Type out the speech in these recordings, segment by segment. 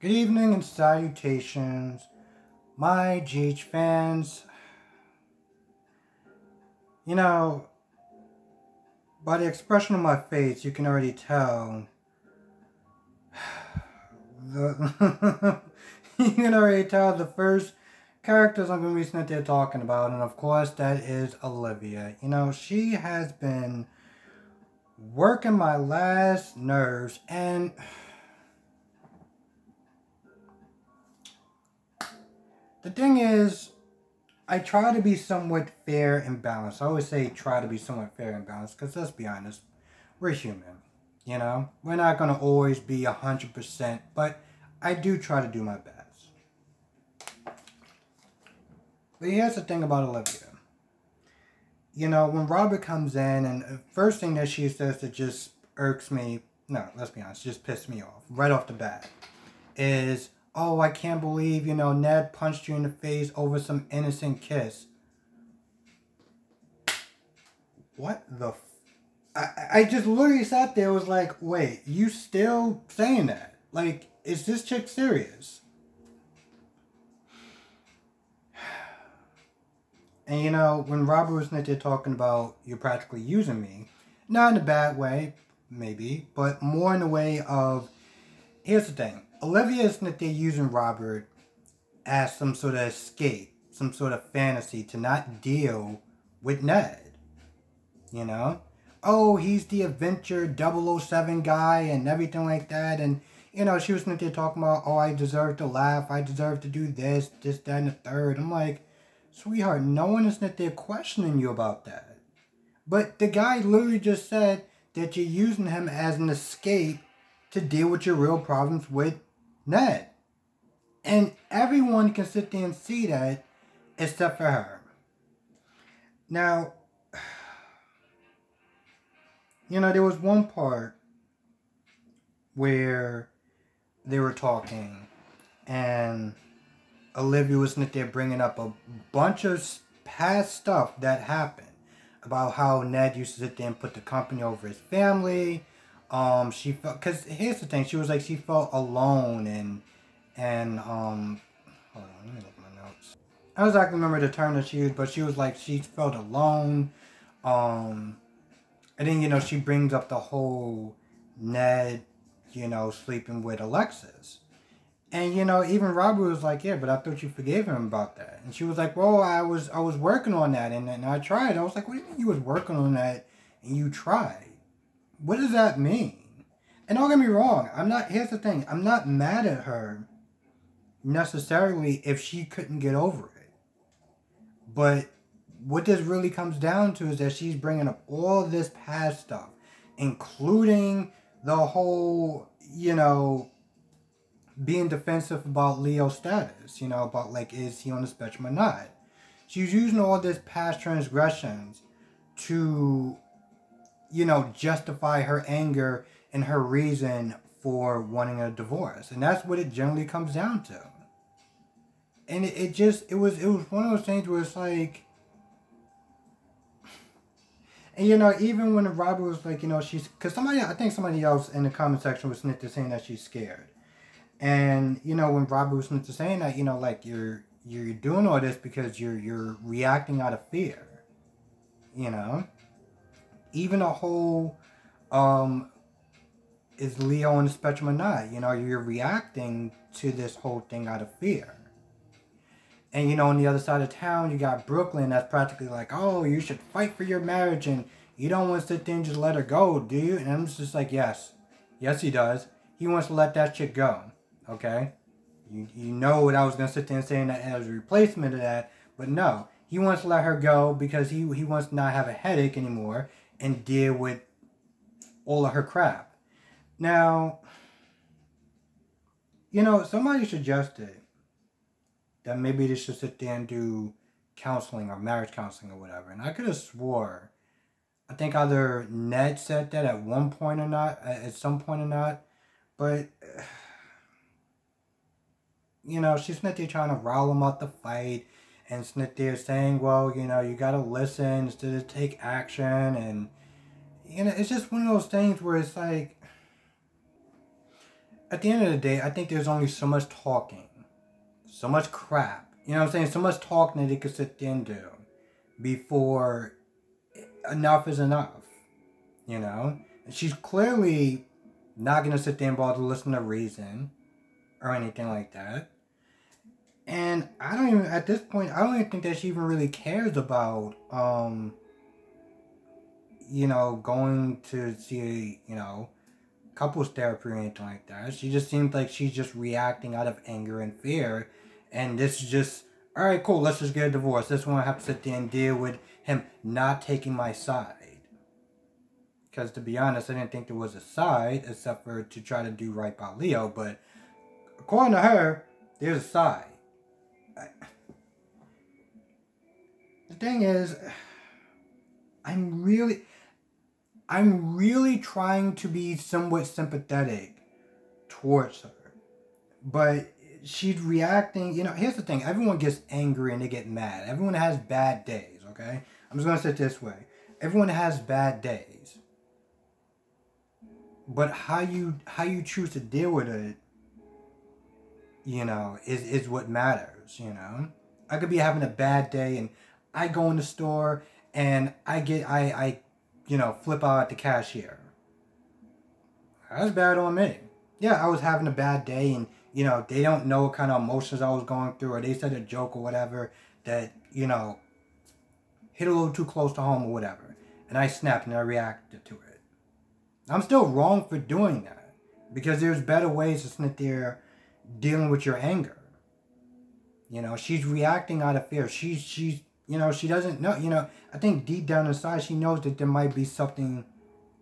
Good evening and salutations, my GH fans. You know, by the expression of my face, you can already tell. You can already tell the first characters I'm going to be sitting there talking about, and of course, that is Olivia. You know, she has been working my last nerves, and the thing is, I try to be somewhat fair and balanced. I always say try to be somewhat fair and balanced because let's be honest, we're human. You know, we're not going to always be 100%, but I do try to do my best. But here's the thing about Olivia. You know, when Robert comes in and the first thing that she says that just irks me, no, let's be honest, just pissed me off right off the bat, is, oh, I can't believe, you know, Ned punched you in the face over some innocent kiss. What the I just literally sat there, was like, wait, you still saying that? Like, is this chick serious? And you know, when Robert was there talking about you're practically using me, not in a bad way, maybe, but more in the way of, here's the thing. Olivia is that they're using Robert as some sort of escape, some sort of fantasy to not deal with Ned. You know? Oh, he's the adventure 007 guy and everything like that. And, you know, she was there talking about, oh, I deserve to laugh. I deserve to do this, that, and the third. I'm like, sweetheart, no one is there questioning you about that. But the guy literally just said that you're using him as an escape to deal with your real problems with Ned. And everyone can sit there and see that except for her. Now, you know, there was one part where they were talking and Olivia was there bringing up a bunch of past stuff that happened about how Ned used to sit there and put the company over his family. She felt, because here's the thing, she was like, she felt alone and hold on, let me look at my notes. I don't exactly remember the term that she used, but she was like, she felt alone. And then, you know, she brings up the whole Ned, you know, sleeping with Alexis. And, you know, even Robert was like, yeah, but I thought you forgave him about that. And she was like, well, I was working on that and I tried. I was like, what do you mean you was working on that and you tried? What does that mean? And don't get me wrong, here's the thing, I'm not mad at her necessarily if she couldn't get over it. But what this really comes down to is that she's bringing up all this past stuff, including the whole, you know, being defensive about Leo's status, you know, about like, is he on the spectrum or not? She's using all this past transgressions to, you know, justify her anger and her reason for wanting a divorce. And that's what it generally comes down to. And it was one of those things where it's like, and you know, even when Robert was like, you know, because I think somebody else in the comment section was saying that she's scared. And, you know, when Robert was saying that, you know, like, you're doing all this because you're reacting out of fear. You know? Even a whole, is Leo on the spectrum or not? You know, you're reacting to this whole thing out of fear. And, you know, on the other side of town, you got Brooklyn that's practically like, oh, you should fight for your marriage and you don't want to sit there and just let her go, do you? And I'm just like, yes. Yes, he does. He wants to let that chick go. Okay? You know what I was going to sit there and say that as a replacement of that. But no. He wants to let her go because he wants to not have a headache anymore and deal with all of her crap. Now, you know, somebody suggested that maybe they should sit there and do counseling or marriage counseling or whatever. And I could have swore, I think either Ned said that at one point or not, at some point or not. But, you know, she's not there trying to rile him out the fight. And Snit there saying, well, you know, you got to listen instead of take action. And, you know, it's just one of those things where it's like, at the end of the day, I think there's only so much talking, so much crap. You know what I'm saying? So much talking that they could sit there and do before enough is enough. You know? And she's clearly not going to sit there and bother to listen to reason or anything like that. And I don't even, at this point, I don't even think that she even really cares about, you know, going to see, you know, couples therapy or anything like that. She just seems like she's just reacting out of anger and fear. And this is just, all right, cool, let's just get a divorce. This one I have to sit there and deal with him not taking my side. Because to be honest, I didn't think there was a side except for to try to do right by Leo. But according to her, there's a side. The thing is, I'm really trying to be somewhat sympathetic towards her. But she's reacting, you know, here's the thing. Everyone gets angry and they get mad. Everyone has bad days, okay? I'm just going to say it this way. Everyone has bad days. But how you choose to deal with it, you know, is what matters, you know? I could be having a bad day and I go in the store and I you know, flip out at the cashier. That's bad on me. Yeah, I was having a bad day and, you know, they don't know what kind of emotions I was going through, or they said a joke or whatever that, you know, hit a little too close to home or whatever. And I snapped and I reacted to it. I'm still wrong for doing that. Because there's better ways to sit there dealing with your anger. You know, she's reacting out of fear. She's you know, she doesn't know, you know, I think deep down inside she knows that there might be something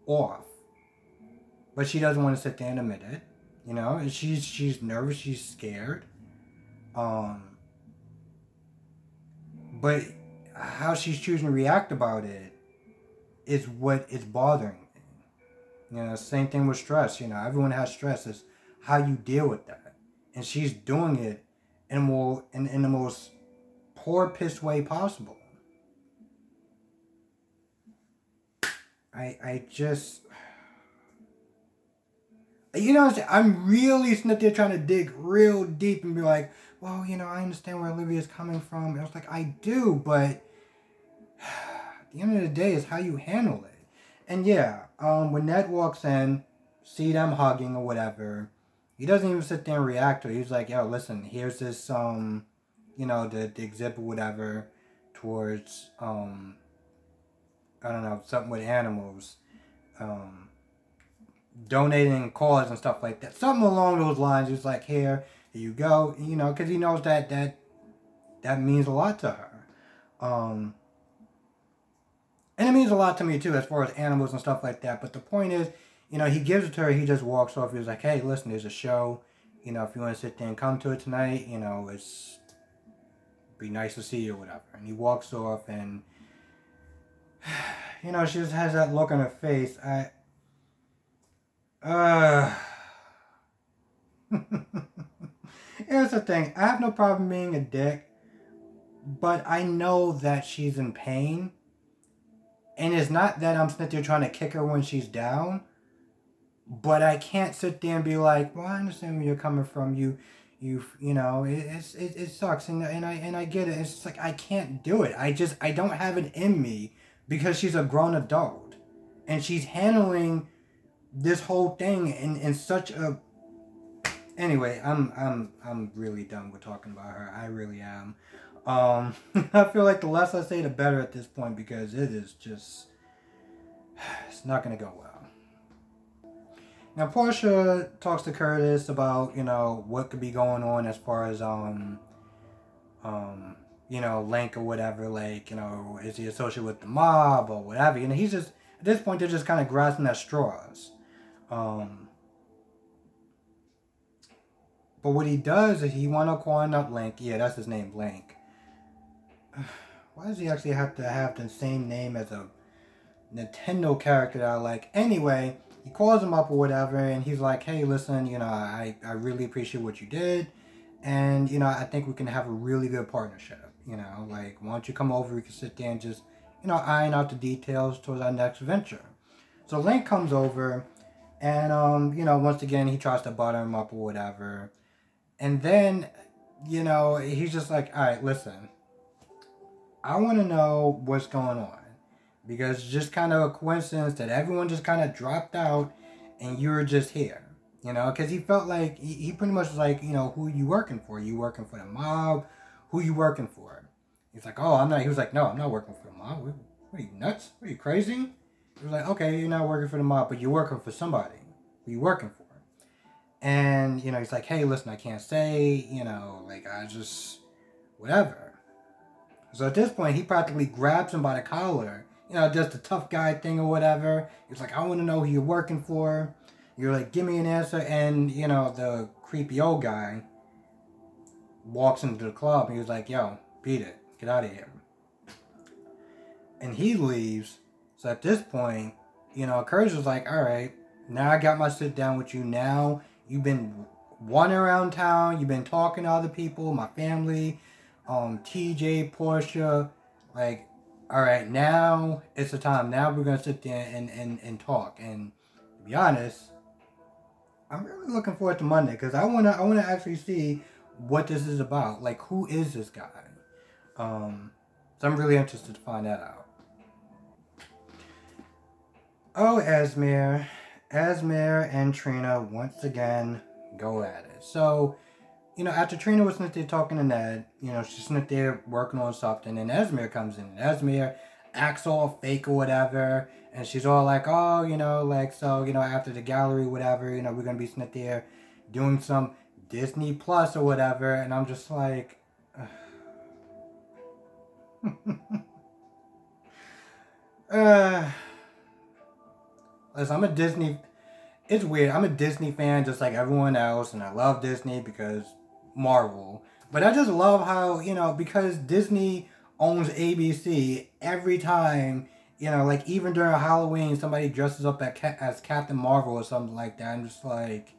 off. But she doesn't want to sit there and admit it. You know, and she's nervous, she's scared. But how she's choosing to react about it is what is bothering me. You know, same thing with stress. You know, everyone has stress. It's how you deal with that. And she's doing it in the most poor, pissed way possible. I just... You know, I'm really sitting there trying to dig real deep and be like, well, you know, I understand where Olivia's coming from. And I was like, I do, but at the end of the day, it's how you handle it. And yeah, when Ned walks in, see them hugging or whatever, he doesn't even sit there and react to it. He's like, yo, listen, here's this, you know, the exhibit, whatever, towards, I don't know, something with animals, donating cause and stuff like that. Something along those lines. He's like, here you go, you know, because he knows that means a lot to her. And it means a lot to me too, as far as animals and stuff like that. But the point is, you know, he gives it to her, he just walks off. He was like, hey, listen, there's a show. You know, if you want to sit there and come to it tonight, you know, it's be nice to see you or whatever. And he walks off and, you know, she just has that look on her face. Here's the thing. I have no problem being a dick, but I know that she's in pain. And it's not that I'm sitting there trying to kick her when she's down, but I can't sit there and be like, well, I understand where you're coming from. You know, it sucks, and I get it. It's just like I can't do it. I don't have it in me because she's a grown adult, and she's handling this whole thing in such a... Anyway, I'm really done with talking about her. I really am. I feel like the less I say, the better at this point, because it is just... It's not going to go well. Now, Portia talks to Curtis about, you know, what could be going on as far as, you know, Link or whatever. Like, you know, is he associated with the mob or whatever? You know, he's just... At this point, they're just kind of grasping at straws. But what he does is he wound up calling up Link. Yeah, that's his name, Link. Why does he actually have to have the same name as a Nintendo character that I like? Anyway, he calls him up or whatever, and he's like, hey, listen, you know, I really appreciate what you did. And, you know, I think we can have a really good partnership. You know, like, why don't you come over? We can sit there and just, you know, iron out the details towards our next venture. So Link comes over, And, you know, once again, he tries to butter him up or whatever. And then, you know, he's just like, all right, listen, I want to know what's going on. Because it's just kind of a coincidence that everyone just kind of dropped out and you're just here. You know, because he felt like, he pretty much was like, you know, who you working for? You working for the mob? Who you working for? He's like, oh, I'm not. He was like, no, I'm not working for the mob. What are you, nuts? What are you, crazy? He was like, okay, you're not working for the mob, but you're working for somebody. Who you working for? And, you know, he's like, hey, listen, I can't say, you know, like, I just, whatever. So at this point, he practically grabs him by the collar, you know, just the tough guy thing or whatever. He's like, I want to know who you're working for. You're like, give me an answer. And, you know, the creepy old guy walks into the club and he was like, yo, beat it. Get out of here. And he leaves. So at this point, you know, Courage was like, all right, now I got my sit down with you. Now you've been wandering around town. You've been talking to other people, my family, TJ, Portia. Like, all right, now it's the time. Now we're going to sit there and talk. And to be honest, I'm really looking forward to Monday because I wanna actually see what this is about. Like, who is this guy? So I'm really interested to find that out. Oh, Esmere and Trina once again go at it. So, you know, after Trina was sitting there talking to Ned, you know, she's sitting there working on something, and Esmere comes in, and Esmere acts all fake or whatever, and she's all like, oh, you know, like, so, you know, after the gallery, whatever, you know, we're gonna be sitting there doing some Disney Plus or whatever, and I'm just like, listen, I'm a Disney. It's weird. I'm a Disney fan just like everyone else, and I love Disney because Marvel. But I just love how, you know, because Disney owns ABC, every time, you know, like even during Halloween, somebody dresses up as Captain Marvel or something like that. I'm just like,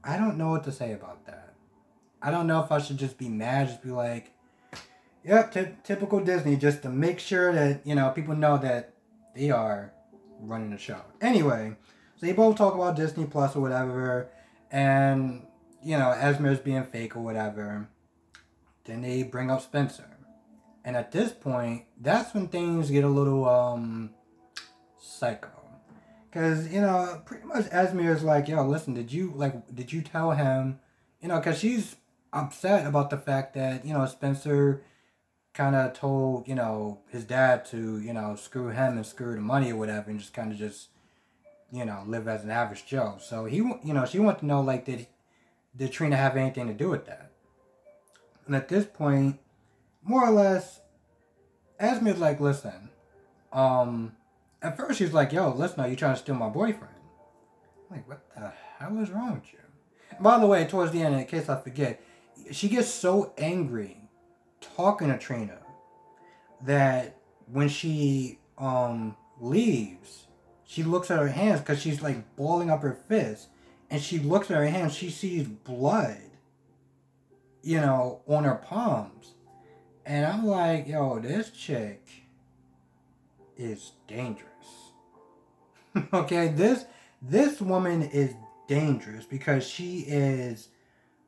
I don't know what to say about that. I don't know if I should just be mad, just be like, yep, typical Disney, just to make sure that, you know, people know that they are running the show. Anyway, so they both talk about Disney Plus or whatever, and, you know, Esmer's being fake or whatever. Then they bring up Spencer. And at this point, that's when things get a little, psycho. Because, you know, pretty much Esmer is like, yo, listen, did you tell him, you know, because she's upset about the fact that, you know, Spencer kind of told, you know, his dad to, you know, screw him and screw the money or whatever and just kind of just, you know, live as an average Joe. So he, you know, she wanted to know, like, did Trina have anything to do with that? And at this point, more or less, Esmer's like, listen, at first she's like, yo, listen, are you trying to steal my boyfriend? I'm like, what the hell is wrong with you? And by the way, towards the end, in case I forget, she gets so angry talking to Trina that when she leaves, she looks at her hands because she's like balling up her fist, and she looks at her hands, she sees blood, you know, on her palms. And I'm like, yo, this chick is dangerous. Okay, this woman is dangerous because she is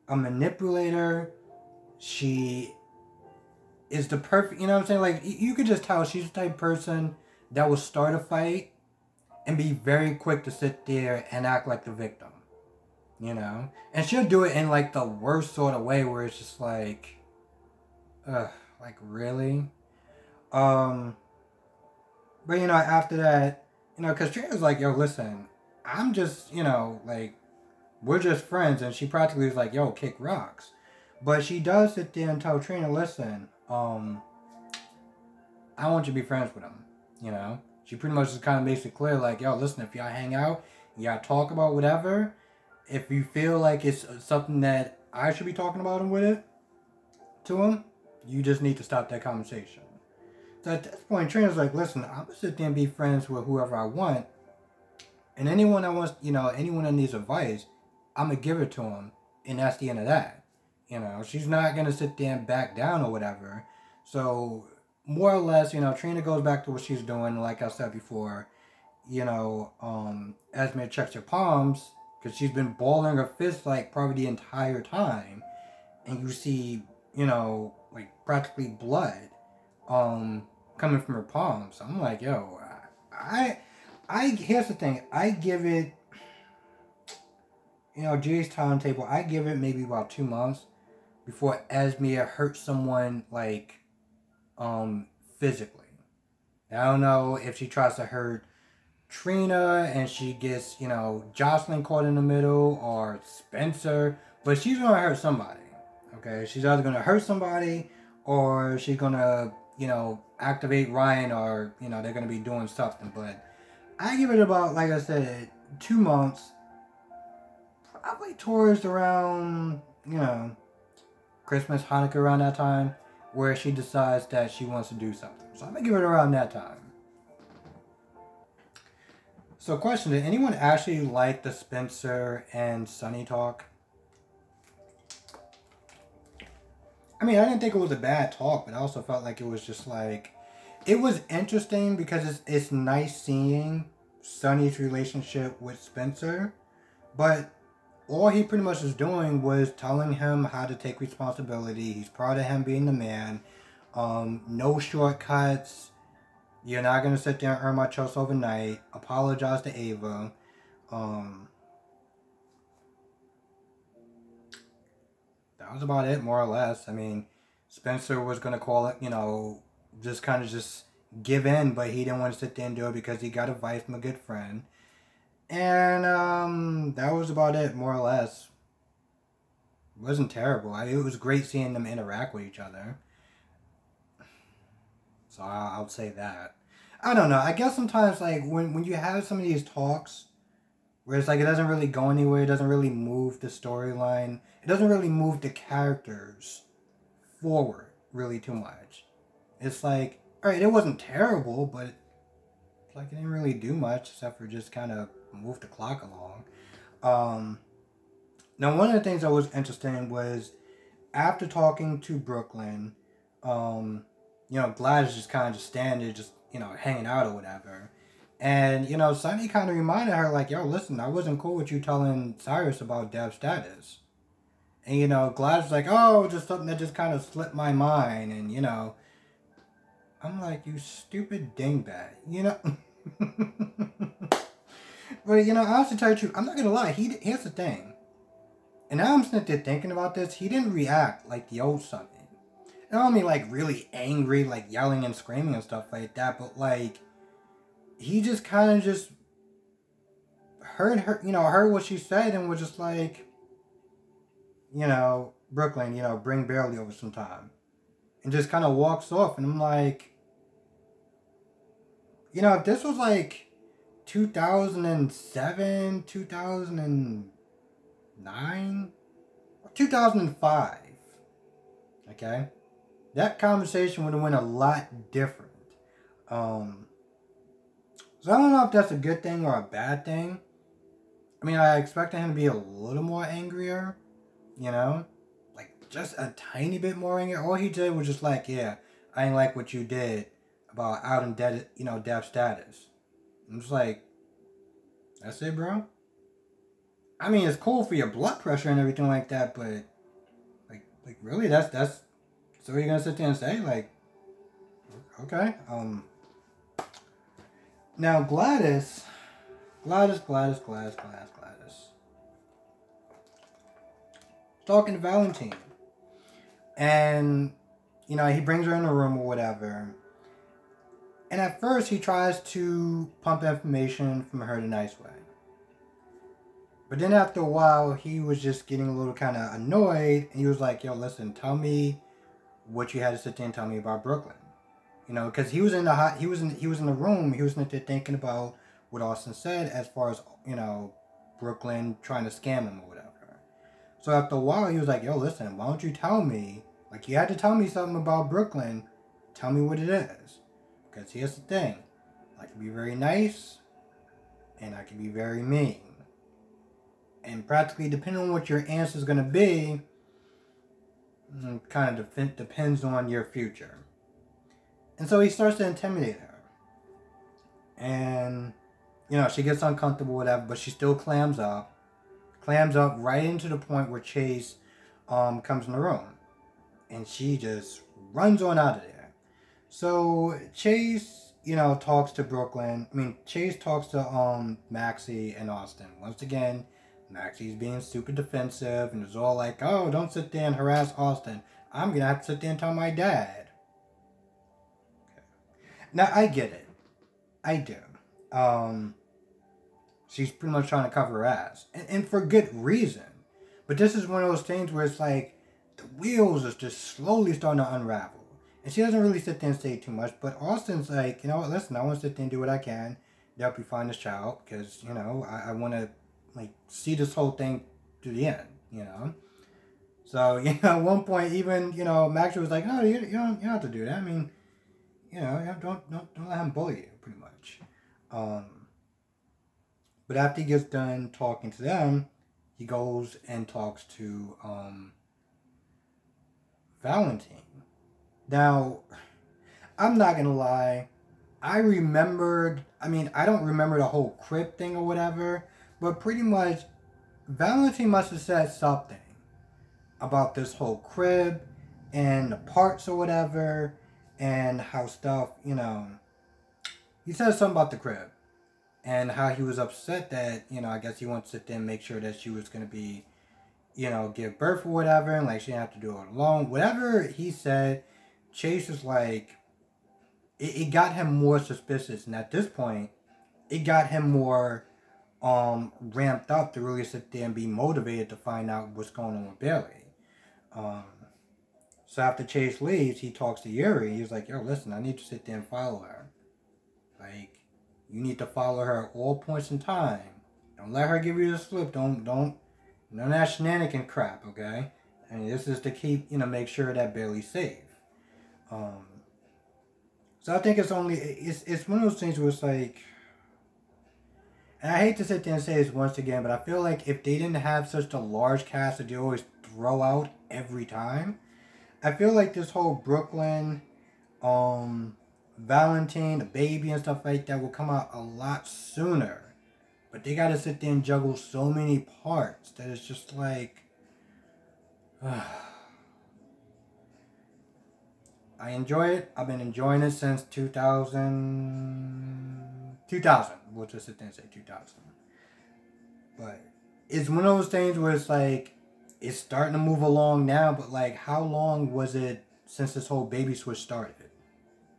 a manipulator. She is the perfect, you know what I'm saying? Like, you could just tell she's the type of person that will start a fight and be very quick to sit there and act like the victim, you know? And she'll do it in, like, the worst sort of way where it's just like, like, really? But, you know, after that, you know, because Trina's like, yo, listen, I'm just, you know, like, we're just friends. And she practically is like, yo, kick rocks. But she does sit there and tell Trina, listen, I want you to be friends with him, you know? She pretty much just kind of makes it clear, like, yo, listen, if y'all hang out, y'all talk about whatever, if you feel like it's something that I should be talking about him with it, to him, you just need to stop that conversation. So at this point, Trina's like, listen, I'm going to sit there and be friends with whoever I want, and anyone that wants, you know, anyone that needs advice, I'm going to give it to him, and that's the end of that. You know, she's not going to sit there and back down or whatever. So, more or less, Trina goes back to what she's doing. Like I said before, Esme checks her palms because she's been balling her fist like probably the entire time, and you see, like practically blood, coming from her palms. So I'm like, yo, here's the thing. I give it, Jay's timetable. I give it maybe about 2 months before Esme hurts someone like, physically. I don't know if she tries to hurt Trina and she gets, Jocelyn caught in the middle or Spencer, but she's gonna hurt somebody. Okay, she's either gonna hurt somebody or she's gonna, activate Ryan, or they're gonna be doing something. But I give it about, like I said, 2 months, probably towards around, Christmas, Hanukkah, around that time, where she decides that she wants to do something. So I'm gonna give it around that time. So question, did anyone actually like the Spencer and Sunny talk? I mean, I didn't think it was a bad talk, but I also felt like it was just like, it was interesting because it's nice seeing Sunny's relationship with Spencer, but all he pretty much was doing was telling him how to take responsibility. He's proud of him being the man. No shortcuts. You're not going to sit there and earn my trust overnight. Apologize to Ava. That was about it, more or less. I mean, Spencer was going to call it, just kind of just give in, but he didn't want to sit there and do it because he got advice from a good friend. And that was about it, more or less. It wasn't terrible. It was great seeing them interact with each other. So I'll say that. I don't know. I guess sometimes, like, when you have some of these talks where it's like it doesn't really go anywhere, it doesn't really move the storyline, it doesn't really move the characters forward really too much. It's like, alright, it wasn't terrible, but it's like it didn't really do much except for just kind of move the clock along. Now, one of the things that was interesting was after talking to Brooklyn, Gladys just kind of just standing, just, hanging out or whatever. And, Sunny kind of reminded her, like, yo, listen, I wasn't cool with you telling Cyrus about Dev's status. And, Gladys was like, oh, just something that just kind of slipped my mind. And, I'm like, you stupid dingbat, But, honestly, tell you the truth, I'm not going to lie. Here's the thing. And now I'm sitting there thinking about this. He didn't react like the old Sunny. I don't mean like really angry, like yelling and screaming and stuff like that, but like he just kind of just heard her, heard what she said and was just like, Brooklyn, bring Barely over sometime. And just kind of walks off. And I'm like, if this was like 2007, 2009, 2005, okay? That conversation would have went a lot different. So I don't know if that's a good thing or a bad thing. I mean, I expected him to be a little more angrier, like just a tiny bit more angry. All he did was just like, yeah, I ain't like what you did about out and dead, Dev status. I'm just like, that's it, bro. I mean, it's cool for your blood pressure and everything like that, but like really, that's so you're gonna sit there and say, like, okay. Now Gladys. Talking to Valentine. And, he brings her in the room or whatever. And at first he tries to pump information from her the nice way. But then after a while, he was just getting a little kind of annoyed. And he was like, yo, listen, tell me what you had to sit there and tell me about Brooklyn. Because he was in the he was in the room. He was in there thinking about what Austin said as far as, Brooklyn trying to scam him or whatever. So after a while, he was like, yo, listen, why don't you tell me? Like, you had to tell me something about Brooklyn. Tell me what it is. Because here's the thing. I can be very nice, and I can be very mean. And practically, depending on what your answer is going to be, kind of depends on your future. And so he starts to intimidate her. And, you know, she gets uncomfortable, whatever, but she still clams up right into the point where Chase comes in the room. And she just runs on out of there. So Chase, you know, talks to Brooklyn. I mean, Chase talks to Maxie and Austin. Once again, Maxie's being super defensive and is all like, oh, don't sit there and harass Austin. I'm going to have to sit there and tell my dad. Okay. Now, I get it. I do. She's pretty much trying to cover her ass. And for good reason. But this is one of those things where it's like, the wheels is just slowly starting to unravel. And she doesn't really sit there and say too much. But Austin's like, you know what, listen, I want to sit there and do what I can to help you find this child. Because, you know, I want to, like, see this whole thing to the end, you know. So, you know, at one point, even, you know, Max was like, no, you don't have to do that. I mean, you know, don't let him bully you, pretty much. But after he gets done talking to them, he goes and talks to Valentine. Now, I'm not gonna lie, I don't remember the whole crib thing or whatever, but pretty much Valentine must have said something about this whole crib and the parts or whatever, and how stuff, you know, he said something about the crib and how he was upset that, you know, I guess he wanted to sit there and make sure that she was going to be, you know, give birth or whatever, and like she didn't have to do it alone. Whatever he said, Chase is like, it got him more suspicious, and at this point, it got him more ramped up to really sit there and be motivated to find out what's going on with Bailey. So after Chase leaves, he talks to Yuri. He's like, yo, listen, I need to sit there and follow her. Like, you need to follow her at all points in time. Don't let her give you the slip. Don't none of that shenanigan crap, okay? And this is to keep, you know, make sure that Bailey's safe. So I think it's one of those things where it's like, and I hate to sit there and say this once again, but I feel like if they didn't have such a large cast that they always throw out every time, I feel like this whole Brooklyn, Valentine, the baby and stuff like that will come out a lot sooner. But they gotta sit there and juggle so many parts that it's just like, I enjoy it. I've been enjoying it since 2000. We'll just sit there and say 2000. But it's one of those things where it's like, it's starting to move along now, but like, how long was it since this whole baby switch started?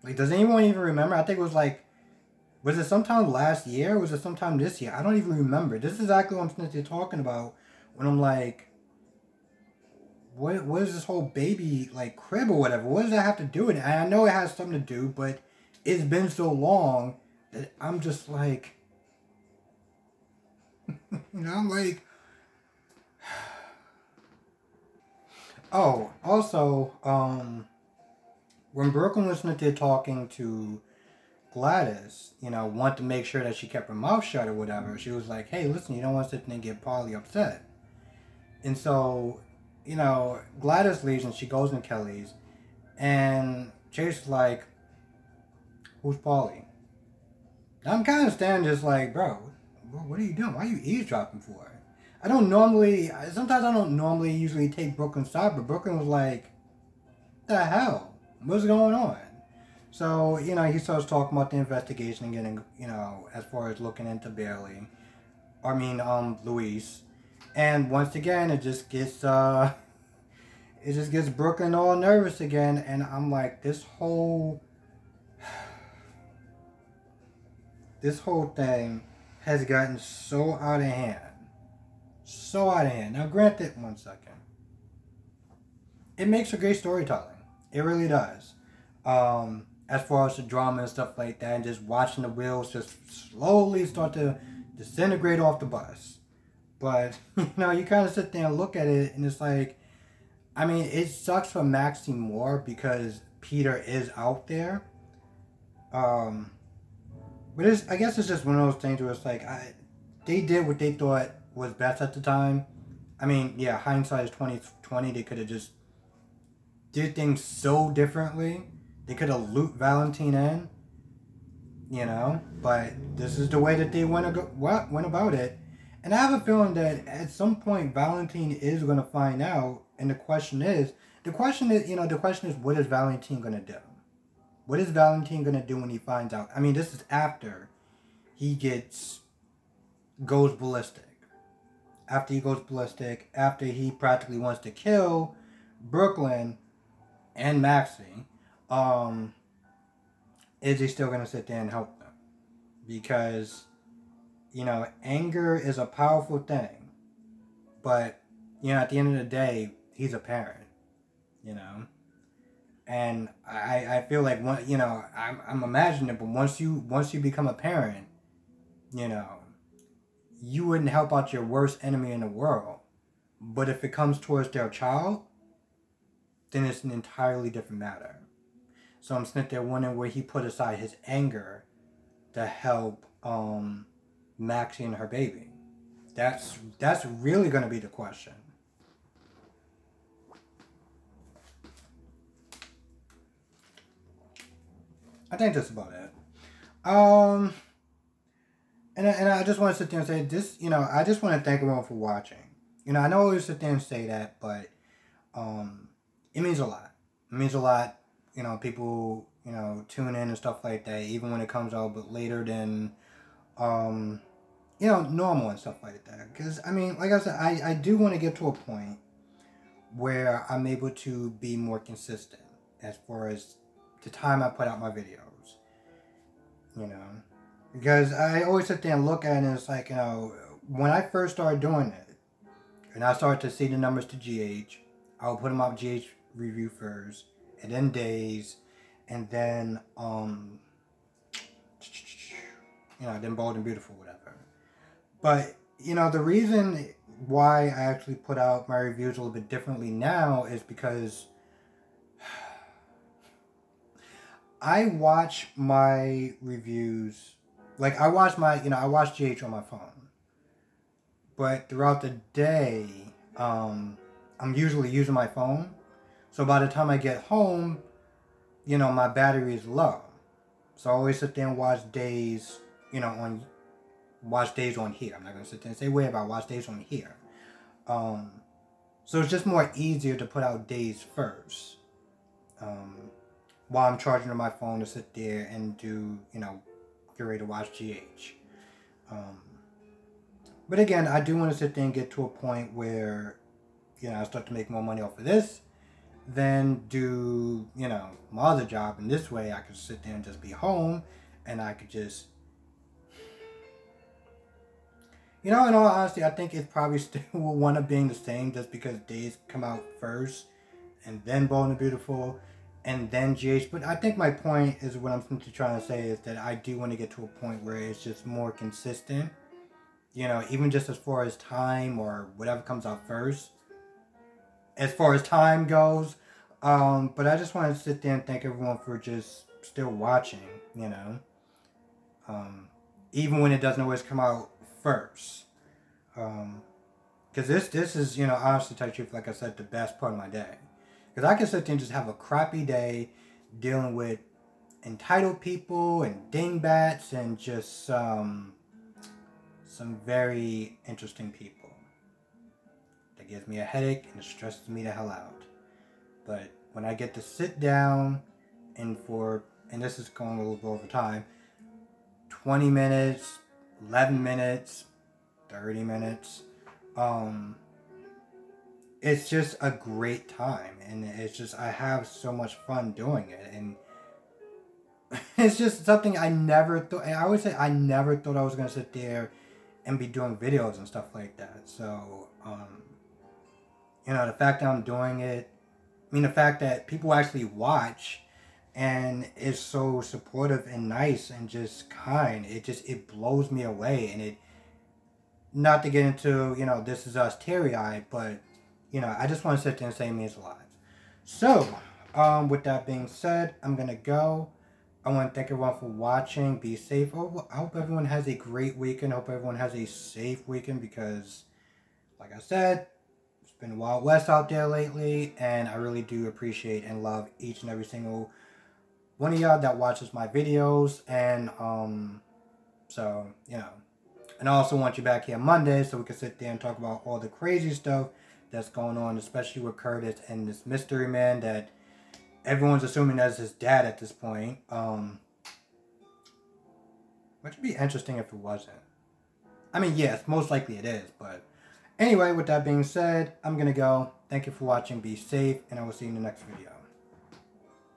Like, does anyone even remember? I think it was like, was it sometime last year? Or was it sometime this year? I don't even remember. This is exactly what I'm sitting there talking about when I'm like, what is this whole baby, like, crib or whatever? What does that have to do with it? And I know it has something to do, but it's been so long that I'm just like, you know, I'm like, oh, also, when Brooklyn was there talking to Gladys, you know, wanted to make sure that she kept her mouth shut or whatever, she was like, hey, listen, you don't want to sit there and get Polly upset. And so, you know, Gladys leaves and she goes in Kelly's, and Chase is like, who's Polly? I'm kind of standing just like, bro, what are you doing? Why are you eavesdropping for? Sometimes I don't normally usually take Brooklyn's side, but Brooklyn was like, what the hell? What's going on? So, you know, he starts talking about the investigation and getting, you know, as far as looking into Bailey. Luis. And once again, it just gets Brooklyn all nervous again. And I'm like, this whole thing has gotten so out of hand. So out of hand. Now, granted, 1 second. It makes for great storytelling. It really does. As far as the drama and stuff like that, and just watching the wheels just slowly start to disintegrate off the bus. But, you know, you kind of sit there and look at it, and it's like, I mean, it sucks for Maxie more because Peter is out there. But I guess it's just one of those things where it's like, they did what they thought was best at the time. I mean, yeah, hindsight is 20/20. They could have just did things so differently They could have looped Valentine in, you know, but this is the way that they went about it. And I have a feeling that at some point Valentine is going to find out, and the question is, what is Valentine going to do? What is Valentine going to do when he finds out? I mean, this is after he goes ballistic. After he goes ballistic, after he practically wants to kill Brooklyn and Maxie, is he still going to sit there and help them? Because, anger is a powerful thing. But, at the end of the day, he's a parent, And I feel like, I'm imagining, but once you become a parent, you wouldn't help out your worst enemy in the world. But if it comes towards their child, then it's an entirely different matter. So I'm sitting there wondering where he put aside his anger to help Maxie and her baby. That's really going to be the question. I think that's about it. And I just want to sit there and say this, I just want to thank everyone for watching. I know I always sit there and say that, but it means a lot. It means a lot. People, tune in and stuff like that, even when it comes out but later than, normal and stuff like that. Because, I mean, like I said, I do want to get to a point where I'm able to be more consistent as far as the time I put out my videos. Because I always sit there and look at it and it's like, when I first started doing it, and I started to see the numbers to GH, I would put them up GH review first, and then Days, and then, then Bold and Beautiful, whatever. But, the reason why I actually put out my reviews a little bit differently now is because I watch my reviews, like I watch GH on my phone. But throughout the day, I'm usually using my phone. So by the time I get home, my battery is low. So I always sit there and watch Days, watch Days on here. I'm not going to sit there and say, wait, about watch Days on here. So it's just more easier to put out Days first. While I'm charging on my phone to sit there and do, get ready to watch GH. But again, I do want to sit there and get to a point where, I start to make more money off of this than do, my other job. And this way I could sit there and just be home and I could just, in all honesty, I think it's probably still will wind up being the same just because Days come out first and then Bold and Beautiful and then GH. But I think my point is what I'm simply trying to say is that I do want to get to a point where it's just more consistent. Even just as far as time or whatever comes out first. As far as time goes. But I just want to sit there and thank everyone for just still watching, even when it doesn't always come out first. Because this is, honestly, to tell you the truth, like I said, the best part of my day. Because I can sit there and just have a crappy day dealing with entitled people and dingbats and just some very interesting people. That gives me a headache and it stresses me the hell out. But when I get to sit down and this is going a little bit over time, 20 minutes, 11 minutes, 30 minutes, it's just a great time. And it's just, I have so much fun doing it. And it's just something I never thought, I always say I never thought I was going to sit there and be doing videos and stuff like that. So, the fact that I'm doing it, the fact that people actually watch and is so supportive and nice and just kind, it blows me away. And it, not to get into, This Is Us teary-eyed, but, I just want to sit there and say it means a lot. So, with that being said, I'm going to go. I want to thank everyone for watching. Be safe. I hope everyone has a great weekend. I hope everyone has a safe weekend because, like I said, it's been a Wild West out there lately. And I really do appreciate and love each and every single one of y'all that watches my videos, and so you know, and I also want you back here Monday so we can sit there and talk about all the crazy stuff that's going on, especially with Curtis and this mystery man that everyone's assuming that's his dad at this point. Which would be interesting if it wasn't. I mean, yes, most likely it is, but anyway, with that being said, I'm gonna go. Thank you for watching, be safe, and I will see you in the next video.